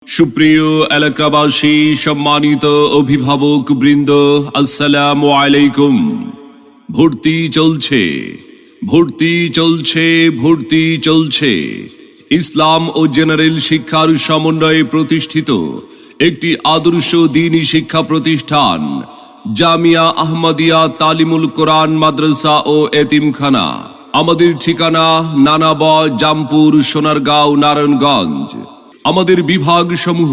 সুপ্রিয় এলাকাবাসী, সম্মানিত অভিভাবক বৃন্দ, আসসালামু আলাইকুম। ভর্তি চলছে, ভর্তি চলছে, ভর্তি চলছে। ইসলাম ও জেনারেল শিক্ষার সমন্বয়ে প্রতিষ্ঠিত একটি আদর্শ দ্বীনি শিক্ষা প্রতিষ্ঠান জামিয়া আহমদিয়া তালিমুল কোরআন মাদ্রাসা ও এতিমখানা। আমাদের ঠিকানা নানাব, জামপুর, সোনারগাঁও, নারায়ণগঞ্জ। আমাদের বিভাগ সমূহ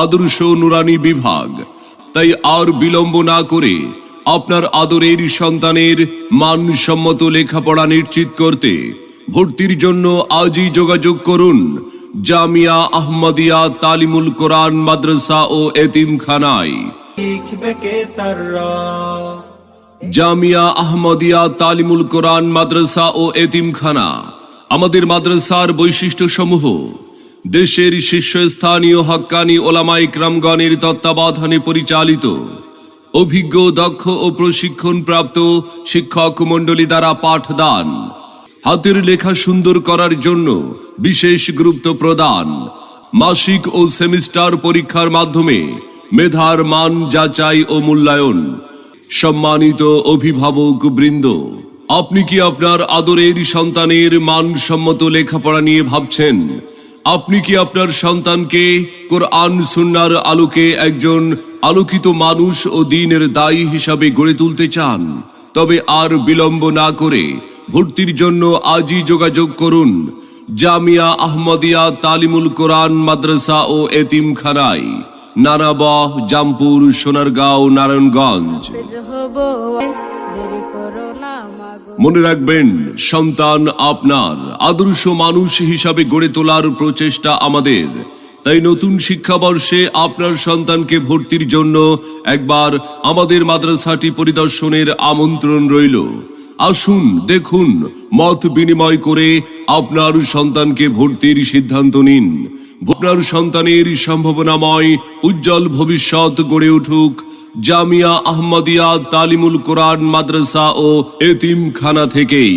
আদর্শ নুরানি বিভাগ। তাই আর বিলম্ব না করে আপনার আদরের সন্তানের মানসম্মত লেখাপড়া নিশ্চিত করতে ভর্তির জন্য আজই যোগাযোগ করুন জামিয়া আহমদিয়া তালিমুল কোরআন মাদ্রাসা ও এতিমখানায়। জামিয়া আহমদিয়া তালিমুল কোরআন মাদ্রাসা ও এতিমখানা। আমাদের মাদ্রাসার বৈশিষ্ট্য সমূহ: দেশের শীর্ষস্থানীয় হক্কানি ওলামা ইকরামগণের তত্ত্বাবধানে পরিচালিত, অভিজ্ঞ, দক্ষ ও প্রশিক্ষণপ্রাপ্ত শিক্ষক মণ্ডলী দ্বারা পাঠদান, হাতের লেখা সুন্দর করার জন্য বিশেষ গুরুত্ব প্রদান, মাসিক ও সেমিস্টার পরীক্ষার মাধ্যমে মেধার মান যাচাই ও মূল্যায়ন। সম্মানিত অভিভাবক বৃন্দ, আপনি কি আপনার আদরের সন্তানের মানসম্মত লেখাপড়া নিয়ে ভাবছেন? আপনি কি আপনার সন্তানকে কোরআন সুন্নাহর আলোকে একজন আলোকিত মানুষ ও দ্বীনের দায়ী হিসাবে গড়ে তুলতে চান? তবে আর বিলম্ব না করে ভর্তির জন্য আজই যোগাযোগ করুন জামিয়া আহমদিয়া তালিমুল কোরআন মাদ্রাসা ও এতিমখানায়, নানাব, জামপুর, সোনারগাঁও, নারায়ণগঞ্জ। মনে রাখবেন, সন্তান আপনার, আদর্শ মানুষ হিসাবে গড়ে তোলার প্রচেষ্টা আমাদের। তাই নতুন শিক্ষাবর্ষে আপনার সন্তানকে ভর্তির জন্য একবার আমাদের মাদ্রাসাটি পরিদর্শনের আমন্ত্রণ রইল। আসুন, দেখুন, মত বিনিময় করে আপনার সন্তানকে ভর্তির সিদ্ধান্ত নিন। আপনার সন্তানের সম্ভাবনাময় উজ্জ্বল ভবিষ্যৎ গড়ে উঠুক জামিয়া আহমদিয়া তালিমুল কোরআন মাদ্রাসা ও এতিমখানা থেকেই।